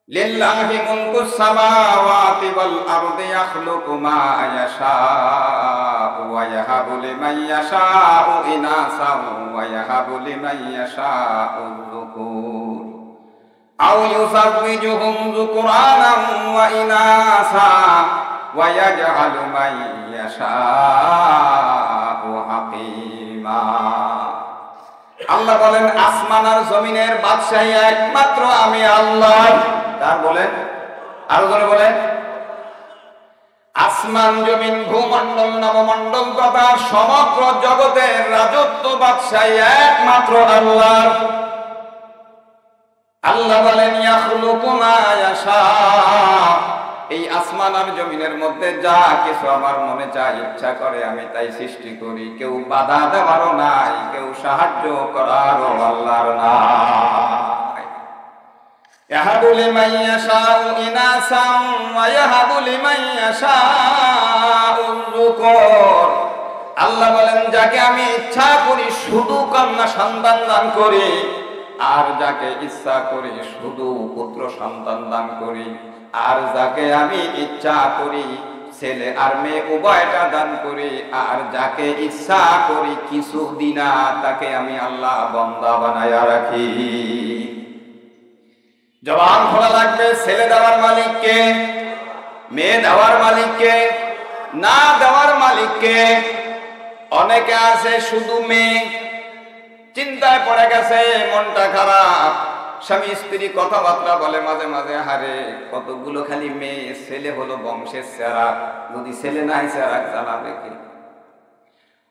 লিল্লাহি মুলকুস সামাওয়াতি ওয়াল আরদি ইয়াখলুকু মা ইয়াশাউ ওয়া ইয়াহাবু লিমান ইয়াশাউ ইনাসাও ওয়া ইয়াহাবু লিমান ইয়াশাউ যুকুর আও ইউযাওবিজুহুম যুকরানান ওয়া ইনাসা ওয়া ইয়াজআলু মান ইয়াশাউ হাকীমা। আল্লাহ বলেন আসমান আর জমিনের বাদশাহী একমাত্র আমি আল্লাহ। তার বলেন আরো জোরে বলেন। আসমান জমিন ভূমণ্ডল নবমণ্ডল তথা সমগ্র জগতের রাজত্ব বাদশাহী একমাত্র আল্লাহ। আল্লাহ বলেন ইয়াখলুকু মা ইয়াশা, এই আসমান আর জমিনের মধ্যে যা কিছু আমার মনে চায় ইচ্ছা করে আমি তাই সৃষ্টি করি। কেউ বাধা দেওয়ারও নাই, কেউ সাহায্য করারও আল্লাহর নাই। ইয়াহাবু লিমান ইয়াশাউ ইনাসান ওয়া ইয়াহাবু লিমান ইয়াশাউ যুকুর। আল্লাহ বলেন যাকে আমি ইচ্ছা করি শুধু কন্যা সন্তান দান করি, আর যাকে ইচ্ছা করি শুধু পুত্র সন্তান দান করি, আর যাকে আমি ইচ্ছা করি ছেলে আর মেয়ে উভয়টা দান করি, আর যাকে ইচ্ছা করি কিছু দিনা তাকে আমি আল্লাহ বান্দা বানায়া রাখি। জবান খোলা লাগবে, ছেলে দেওয়ার মালিককে, মেয়ে দেওয়ার মালিককে, না দেওয়ার মালিককে। অনেকে আছে শুধু মেয়ে, চিন্তায় পড়ে গেছে, মনটা খারাপ, স্বামী স্ত্রী কথাবার্তা বলে মাঝে মাঝে, হারে কতগুলো খালি মেয়ে, ছেলে হলো বংশের চেরাগ, যদি ছেলে নাই চেরাগ জ্বালাবে কি?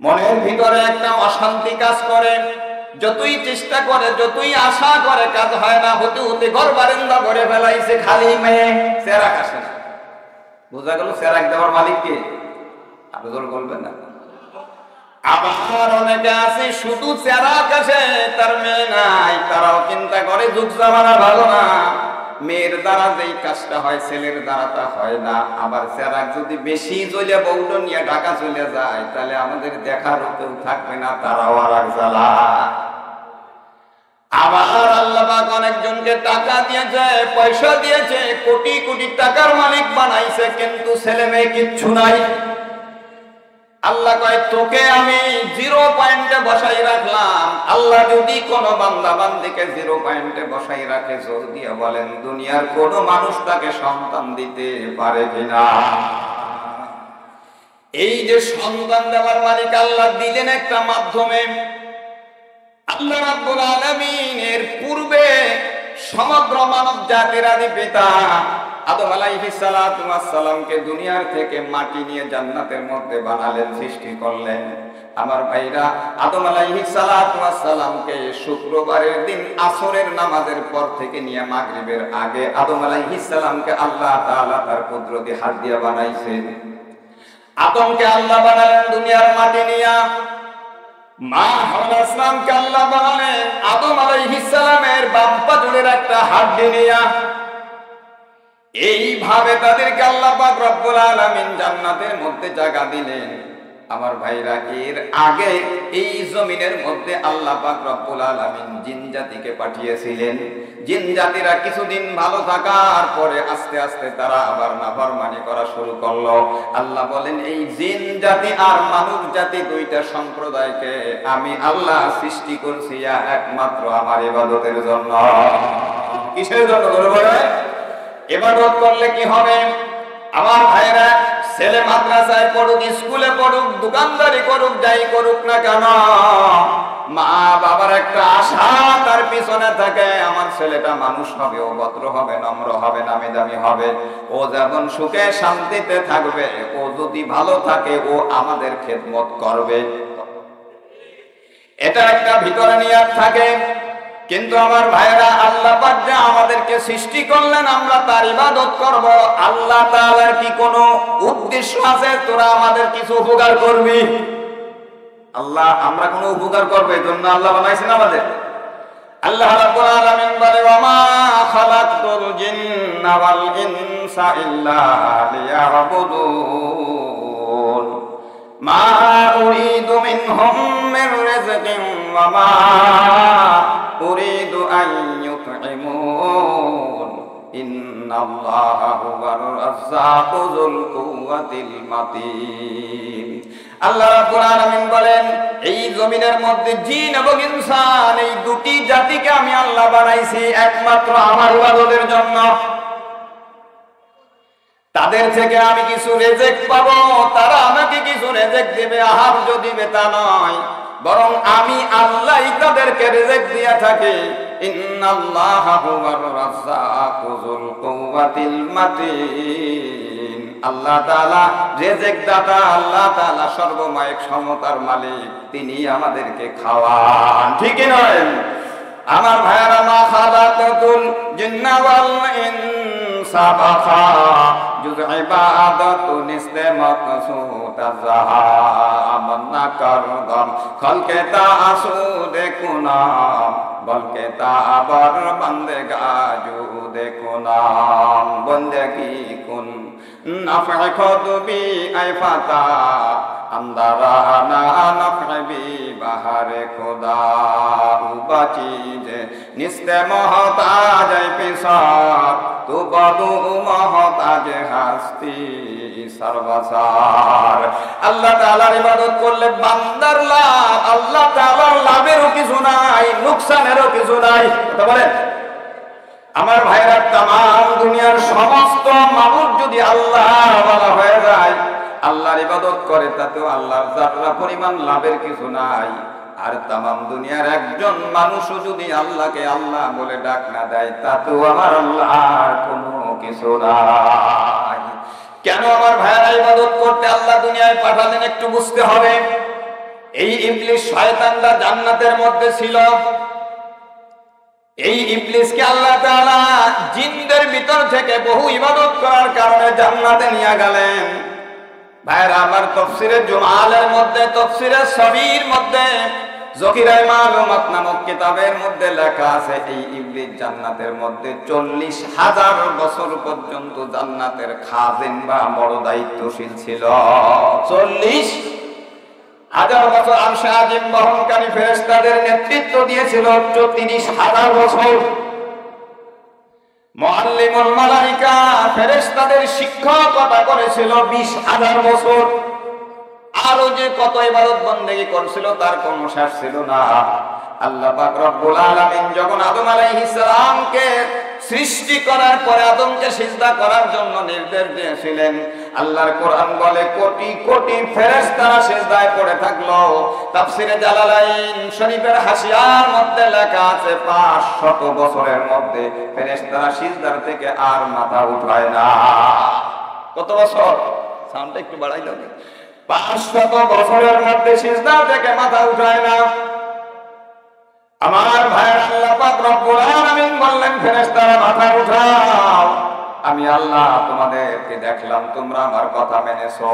মনের ভিতরে একটা অশান্তি কাজ করে, যতই চেষ্টা করে যতই আশা করে কাজ হয় না, হতে হতে ঘর বারান্দা করে ফেলাইছে, খালি মেয়ে, চেরাগ আসে না। বোঝা গেল চেরাগ দেওয়ার মালিক কে? আরো জোর বলবেন না? আবার অনেকে আছে শুধু চেরাগ আসে, তার মেয়ে নাই, তারাও চিন্তা করে যুগ জামানা ভালো না, মেয়ের দ্বারা যেই কাজটা হয় ছেলের দ্বারা তা হয় না। আবার চেরাগ যদি বেশি জ্বলে বউটো নিয়ে ঢাকা চলে যায়, তাহলে আমাদের দেখার কেউ থাকবে না, তারাও আর এক জ্বালা। আবার আল্লাহ পাক অনেকজনকে টাকা দিয়েছে, পয়সা দিয়েছে, কোটি কোটি টাকার মালিক বানাইছে, কিন্তু ছেলে মেয়ে কিচ্ছু নাই। আল্লাহ কয় তোকে আমি 0 পয়েন্টে বসাই রাখলাম। আল্লাহ যদি কোন বান্দা বান্দিকে 0 পয়েন্টে বসাই রাখে, জোর দিয়ে বলেন দুনিয়ার কোন মানুষ তাকে সন্তান দিতে পারে কিনা? এই যে সন্তান দেওয়ার মালিক আল্লাহ দিলেন একটা মাধ্যমে। আল্লাহ রাব্বুল আলামিন এর পূর্বে সমগ্র মানব জাতির আদি পিতা আদম আলাইহিস সালাতু ওয়াস সালামকে দুনিয়ার থেকে মাটি নিয়ে জান্নাতের মধ্যে বানালেন, সৃষ্টি করলেন। আমার ভাইরা, আদম আলাইহিস সালাতু ওয়াস সালামকে শুক্রবারের দিন আসরের নামাজের পর থেকে নিয়ে মাগরিবের আগে আদম আলাইহিস সালামকে আল্লাহ তাআলা তার কুদরতি হাত দিয়ে বানাইছেন। আদমকে আল্লাহ বানালেন দুনিয়ার মাটি নিয়ে, মা হাওয়া ইসলামকে আল্লাহ বানালেন আদম আলাইহিস সালামের বাম পাজরের একটা হাড্ডি নিয়ে। এইভাবে তাদেরকে আল্লাহ পাক রব্বুল আলামিন জান্নাতের মধ্যে জায়গা দিলেন। আমার ভাইরা, এর আগে এই জমিনের মধ্যে আল্লাহ পাক রব্বুল আলামিন জিন জাতিকে পাঠিয়েছিলেন। জিন জাতিরা কিছুদিন ভালো থাকার পরে আস্তে আস্তে তারা আবার নাফরমানি করা শুরু করলো। আল্লাহ বলেন এই জিন জাতি আর মানুষ জাতি দুইটা সম্প্রদায়কে আমি আল্লাহ সৃষ্টি করছি একমাত্র আমার ইবাদতের জন্য। কিসের জন্য বলে? ইবাদত করলে কি হবে? আমার ভাইরা, ছেলে মাদ্রাসায় পড়ুক, স্কুলে পড়ুক, দোকানদারি করুক, যাই করুক না কেন, মা বাবার একটা আশা তার পিছনে থাকে, আমার ছেলেটা মানুষ হবে, ও ভদ্র হবে, নম্র হবে, নামি দামি হবে, ও যেমন সুখে শান্তিতে থাকবে, ও যদি ভালো থাকে ও আমাদের খেদমত করবে। এটা একটা ভিতরে নিয়ত থাকে। কিন্তু আমার ভাইরা, আল্লাহ পাক যে আমাদেরকে সৃষ্টি করলেন আমরা তার ইবাদত করব, আল্লাহ তাআলার কি কোনো উদ্দেশ্য আছে তোরা আমাদের কিছু উপকার করবি? আল্লাহ আমরা কোনো উপকার করব এই জন্য আল্লাহ বানাইছেন আমাদের? আল্লাহ রাব্বুল আলামিন বলে ওয়ামা খালাকতুল জিন্না ওয়াল ইনসা ইল্লা লিয়াবুদুন মা উরিদু মিনহুম মির রিজকিন ওয়া মা উরিদু আন ইউতঈমুন ইন্নাল্লাহা হুয়ার রাজ্জাকু যুল কুওয়াতিল মাতিন। আল্লাহ রাব্বুল আলামিন বলেন, এই জমিনের মধ্যে জিন এবং ইনসান এই দুটি জাতিকে আমি আল্লাহ বানাইছি একমাত্র আমার ইবাদতের জন্য। তাদের থেকে আমি কিছু রিজিক পাবো, তারা আমাকে কিছু রিজিক দিবে, আহার্য দিবে তা নয়, বরং আমি আল্লাহ তাদেরকে রিজিক দিয়া থাকি। ইন্নাল্লাহা হুয়ার রাজ্জাকু যুল কুওয়াতিল মাতিন। আল্লাহ তাআলা রিজিক দাতা, আল্লাহ তাআলা সর্বময় ক্ষমতার মালিক, তিনি আমাদেরকে খাওয়ান, ঠিক নয়? আমার ভাইরা, মা খালাকাতুল জিন্না ওয়াল ইনসা বাখা জুজ ইবাদাতু নিসতে মাকসুদ আযহা আমান্না করদম খলকে তাসুদে কুনাম বলকে তাবার বন্দেগা জুদে কুনাম বন্দেগি কুন নাফে খুদবি আই ফাতা अंदराना नफबी बाहरे खुदा उबाचीजे निस्ते मोहताज पिसार तू बदू मोहताज हस्ती सर्वसार। अल्लाह ताआलार इबादत करले बान्दार लाभ, अल्लाह ताआलार लाभेरও কিছু নাই, নুকসানেরও কিছু নাই। কথা বলেন আমার ভাইরা, तमाम দুনিয়ার সমস্ত মানুষ যদি আল্লাহ ওয়ালা হয়ে যায়, আল্লাহর ইবাদত করে, তাতেও আল্লাহর যারা পরিমাণ লাভের কিছু নাই। আর तमाम দুনিয়ার একজন মানুষও যদি আল্লাহকে আল্লাহ বলে ডাক না দেয়, তাতেও আমার আল্লাহর কোনো কিছু নাই। কেন আমার ভাইরা ইবাদত করতে আল্লাহ দুনিয়ায় পাঠালেন একটু বুঝতে হবে। এই ইবলিস শয়তানরা জান্নাতের মধ্যে ছিল। এই ইবলিসকে আল্লাহ তাআলা জিনদের ভিতর থেকে বহু ইবাদত করার কারণে জান্নাতে নিয়ে গেলেন। ভাইরা আমার, তাফসীরে জুমালের মধ্যে, তাফসীরে সবির মধ্যে, যকিরায়ে মালুমাত নামক কিতাবের মধ্যে লেখা আছে, এই ইবলিস জান্নাতের মধ্যে 40,000 বছর পর্যন্ত জান্নাতের খাজিন বা বড় দায়িত্বশীল ছিল। 40,000 বছর আরশে আজিম বহনকারী ফেরেশতাদের নেতৃত্ব দিয়েছিল 30,000 বছর। মুআল্লিমুল মালায়েকা ফেরেশতাদের শিক্ষকতা করেছিল 20,000 বছর। আরো যে কত ইবাদত বন্দেগী করেছিল তার কোনো শেষ ছিল না। আল্লাহ পাক রব্বুল আলামিন যখন আদম আলাইহিস সালামকে সৃষ্টি করার পরে আদমকে সিজদা করার জন্য নির্দেশ দিয়েছিলেন, আল্লাহর কোরআন বলে কোটি কোটি ফেরেশতারা সিজদায় পড়ে থাকলো। তাফসীরে জালালাইন শরীফের হাসিয়ার মধ্যে লেখা আছে 500 বছরের মধ্যে ফেরেশতারা সিজদার থেকে আর মাথা উঠায় না। কত বছর? সাউন্ডটা একটু বাড়াই দাও। 500 বছরের মধ্যে সিজদা থেকে মাথা উঠায় না। আমার ভাইয়ের, আল্লাহ পাক রব্বুল আলামিন বললেন, ফেরেশতারা মাথা উঠাও, আমি আল্লাহ তোমাদেরকে দেখলাম তোমরা আমার কথা মেনেছো।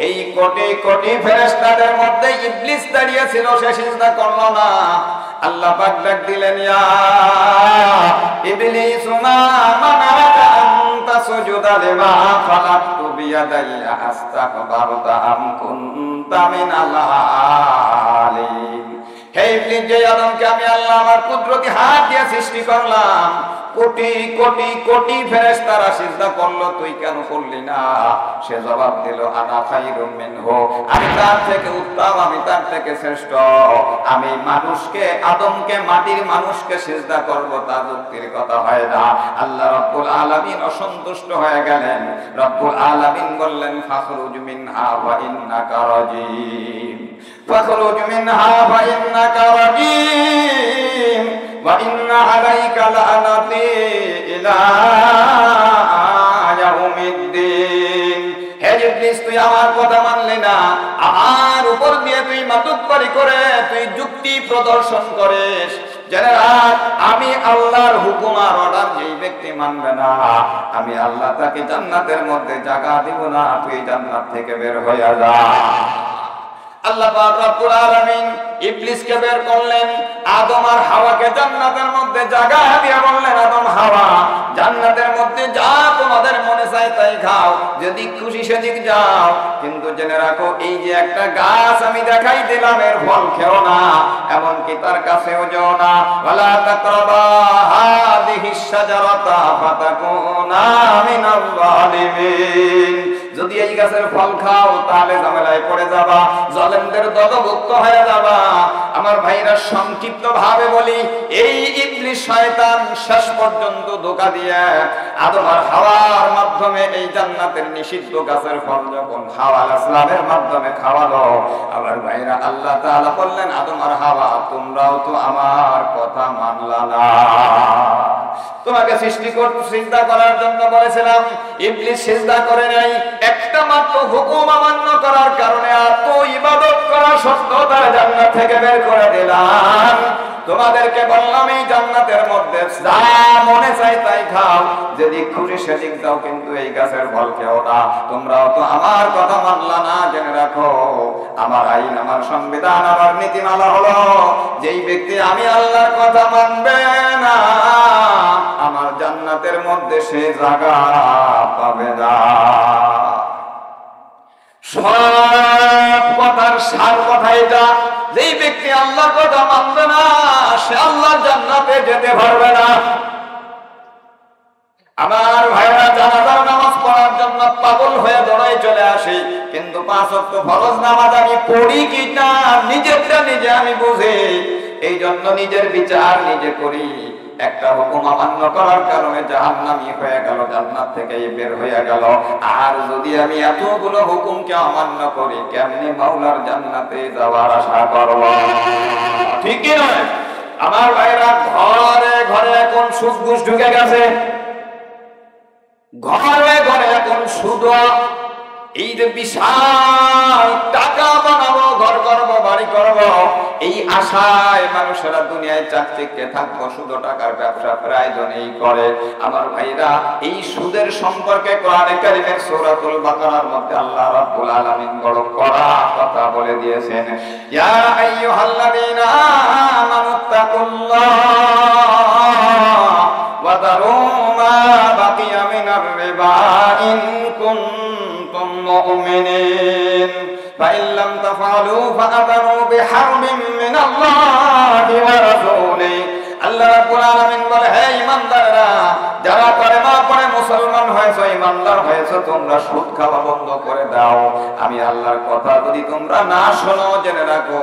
এই কোটি কোটি ফেরেশতাদের মধ্যে ইবলিস দাঁড়িয়ে ছিল, সে সিজদা করলো না। আল্লাহ পাক ডাক দিলেন, ইয়া ইবলিস মা মানাকা আনতা সুজুদা লিমা খালাকতু বিয়াদাইয়া আস্তাকবারতা আম কুনতা মিনাল আলিম। হে ইবলিস, যে আদমকে আমি আল্লাহ আমার কুদরতি হাত দিয়ে সৃষ্টি করলাম, কোটি কোটি কোটি ফেরেশতারা সিজদা করলো, তুই কেন করলি না? সে জবাব দিল, আনা খায়রুম মিনহু, আমি তার থেকে উত্তম, আমি তার থেকে শ্রেষ্ঠ। আমি মানুষকে, আদমকে, মাটির মানুষকে সিজদা করব, তা যুক্তির কথা হয় না। আল্লাহ রাব্বুল আলামিন অসন্তুষ্ট হয়ে গেলেন। রাব্বুল আলামিন বললেন, ফাখরুজ মিনহা ওয়া ইন্নাকা রাজিম, ফাখরুজ মিনহা ওয়া ইন্নাকা রাজিম ওয়া ইন্না আলাইকা লানাতি ইলা ইয়াউমিদ্দিন। হে ইবলিস, তুই আমার কথা মানলি না, আমার উপর দিয়ে তুই মাতুব্বরি করে, তুই যুক্তি প্রদর্শন করিস। জেনে রাখ, আমি আল্লাহর হুকুম আর অর্ডার যেই ব্যক্তি মানবে না, আমি আল্লাহ তাকে জান্নাতের মধ্যে জায়গা দিব না, তুই জান্নাত থেকে বের হয়ে যা। আল্লাহ পাক রব্বুল আলামিন ইবলিসকে বের করলেন, আদম আর হাওয়াকে জান্নাতের মধ্যে জায়গা দিয়ে বললেন, আদম হাওয়া, জান্নাতের মধ্যে যা তোমাদের মনে চায় তাই খাও, যদি খুশি সেদিক যাও, কিন্তু জেনে রাখো এই যে একটা গাছ আমি দেখাই দিলাম এর ফল খেও না, এমনকি তার কাছেও যাও না। ওয়ালা তাকরাবা হাদিহিস শাজারাতা ফাতাকুনা মিনাল যালিমিন। যদি এই গাছের ফল খাও তাহলে ঝামেলায় পড়ে যাবা, জালেমদের দলভুক্ত হয়ে যাবা। আমার ভাইরা সংক্ষিপ্ত ভাবে বলি, এই ইবলিস শয়তান শেষ পর্যন্ত ধোঁকা দিয়ে আদম আর হাওয়ার মাধ্যমে এই জান্নাতের নিষিদ্ধ গাছের ফল যখন হাওয়া আলাইহিস সালামের মাধ্যমে খাওয়ালো, আমার ভাইরা আল্লাহ তাআলা বললেন, আদম আর হাওয়া তোমরাও তো আমার কথা মানলা না। তোমাকে সিজদা করার জন্য বলেছিলাম, ইবলিস সিজদা করে নাই, একটা মাত্র হুকুম অমান্য করার কারণে এত ইবাদত করা সত্ত্বেও তারা জান্নাত থেকে বের করে দিলাম। তোমাদেরকে বললাম এই জান্নাতের মধ্যে যা মনে চাই তাই খাও, যদি খুশি সেদিক দাও, কিন্তু এই গাছের ফল খেও না। তোমরাও তো আমার কথা মানলা না। জেনে রাখো আমার আইন, আমার সংবিধান, আমার নীতিমালা হলো, যেই ব্যক্তি আমি আল্লাহর কথা মানবে না আমার জান্নাতের মধ্যে সে জায়গা পাবে না। সব কথার সার কথা এটা, যেই ব্যক্তি আল্লাহর কথা মানবে না সে আল্লাহর জান্নাতে যেতে পারবে না। আমার ভাইরা জানাজার নামাজ পড়ার জন্য পাগল হয়ে দৌড়াই চলে আসি, কিন্তু 5 ওয়াক্ত ফরজ নামাজ আমি পড়ি কি না নিজেরটা নিজে আমি বুঝি, এই জন্য নিজের বিচার নিজে করি। একটা হুকুম অমান্য করার কারণে জাহান্নামী হয়ে গেল, জান্নাত থেকে বের হয়ে গেল। আর যদি আমি এতগুলো হুকুমকে অমান্য করি, কেমনে মাওলার জান্নাতে যাওয়ার আশা করব? ঠিক কি নয়? আমার ভাইরা ঘরে ঘরে এখন সুদ ঘুষ ঢুকে গেছে, ঘরে ঘরে এখন সুদ। এই যে বিশাল টাকা বানাবো, ঘর করবো, বাড়ি করবো, এই আশায় মানুষেরা দুনিয়ায় চাকচিক্যে থাকবো, শুধু টাকার ব্যবসা প্রয়োজনেই করে। আমার ভাইরা এই সুদের সম্পর্কে কোরআনে কারীমের সূরাতুল বাকারার মধ্যে আল্লাহ রাব্বুল আলামিন বড় কড়া কথা বলে দিয়েছেন, ইয়া আইয়ুহাল্লাযীনা আমানুত্তাকুল্লাহ ওয়া দারু মা বাকিয়া মিনার রিবা ইন কুনতুম মুমিনিন ফাইন লাম তাফআলু ফাআযানু বিহারবিন মিনাল্লাহি ওয়া রাসূলিহি। আল্লাহ রাব্বুল আলামিন বলে, হে ঈমানদাররা, যারা কলেমা পড়ে মুসলমান হয়েছে, ঈমানদার হয়েছে, তোমরা সুদ খাওয়া বন্ধ করে দাও। আমি আল্লাহর কথা যদি তোমরা না শোনো, জেনে রাখো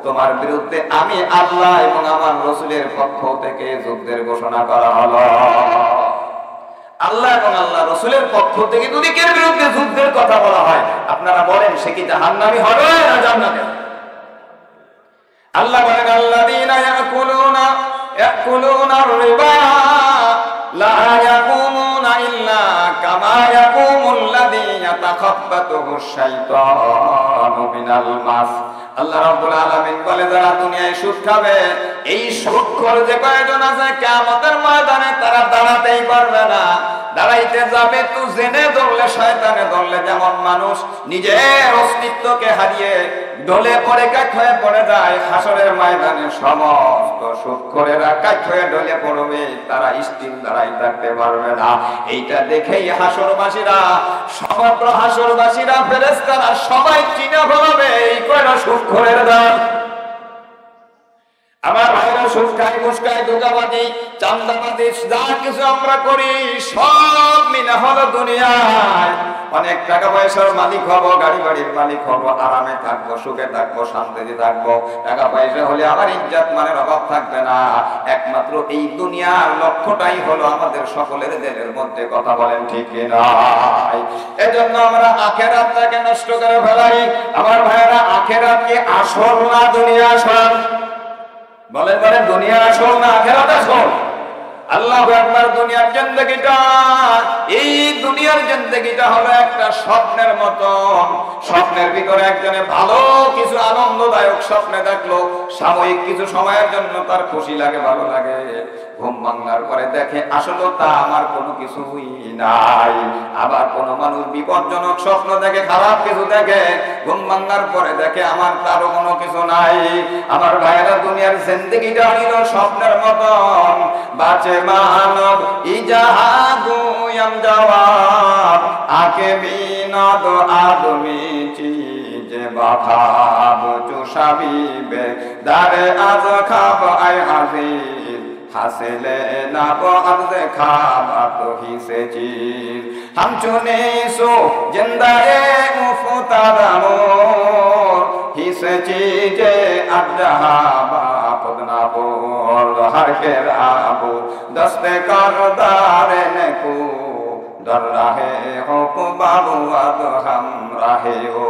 তোমার বিরুদ্ধে আমি আল্লাহ এবং আমার রাসূলের পক্ষ থেকে যুদ্ধের ঘোষণা করা হলো। আল্লাহ এবং আল্লাহ রাসূলের পক্ষ থেকে যদি কেউ বিরুদ্ধে যুদ্ধের কথা বলা হয়, আপনারা বলেন সে কি জাহান্নামী হবে না জান্নাতে? আল্লাহ বলেন, আল্লাযীনা ইয়াকুলুনা রিবা লা ইয়াকুমুনা ইল্লা কামা ইয়াকুমুল্লাযী ইয়াতাখাব্বাতুহু শাইতানু মিনাল মাস। আল্লাহ রাব্বুল আলামিন বলে, যারা দুনিয়ায় সুদ খাবে, এই সুদখোর যে কয়জন আছে কিয়ামতের ময়দানে তারা দাঁড়াতেই পারবে না। দাঁড়াইতে যাবে তো জেনে ধরলে, শয়তানে ধরলে, যেমন মানুষ নিজের অস্তিত্বকে হারিয়ে ঢলে পড়ে কাঠ হয়ে পড়ে যায়, হাসরের ময়দানে সমস্ত সুদখোরেরা কাঠ হয়ে ঢলে পড়বে, তারা স্থির দাঁড়াই থাকতে পারবে না। এইটা দেখেই হাসরবাসীরা, সমগ্র হাসরবাসীরা, ফেরেশতারা সবাই চিনে ফেলবে এই কয়টা সুদখোরের দল। আমার ভাইরা সুদ খাই, ঘুষ খাই, ধোঁকাবাজি, চাঁদাবাজি, যা কিছু আমরা করি সব মিলে হলো দুনিয়ায় অনেক টাকা পয়সার মালিক হব, গাড়ি বাড়ির মালিক হব, আরামে থাকবো, সুখে থাকবো, শান্তিতে থাকবো। টাকা পয়সা হলে আমার ইজ্জত মানের অভাব থাকবে না। একমাত্র এই দুনিয়ার লক্ষ্যটাই হলো আমাদের সকলের দিলের মধ্যে, কথা বলেন ঠিক কি না? এজন্য আমরা আখিরাতটাকে নষ্ট করে ফেলাই। আমার ভাইরা, আখিরাত কি আসল না দুনিয়া আসল? বলে বলে দুনিয়া আসল না আখিরাত আসল? আল্লাহু আকবার। দুনিয়ার জিন্দেগিটা, এই দুনিয়ার জিন্দেগিটা হলো একটা স্বপ্নের মতো। স্বপ্নের ভিতরে একজনে ভালো কিছু আনন্দদায়ক স্বপ্নে দেখলো, সাময়িক কিছু সময়ের জন্য তার খুশি লাগে, ভালো লাগে। ঘুম ভাঙার পরে দেখে আসলে তা আমার কোনো কিছুই নাই। আবার কোন মানুষ বিপজ্জনক স্বপ্ন দেখে, খারাপ কিছু দেখে, ঘুম ভাঙার পরে দেখে আমার তারও কোনো কিছু নাই। আমার ভাইয়েরা, দুনিয়ার জিন্দেগিটা হইল স্বপ্নের মতন। বাঁচে মানব ইজাহাদু ইয়াম জাওয়াব आके बीनद आदमी चीज बखाब चुषाबी बे दारे आज खाब आय हाजिर हासिले नाब अर्ज खाब तो ही से चीज हम चुने सो जिंदाए मुफ्तादामोर ही से चीजे अजहाबा खुदना बोल हर के राबो दस्ते कर दारे ने को डर रहे हो को बाबू अब हम रहे हो।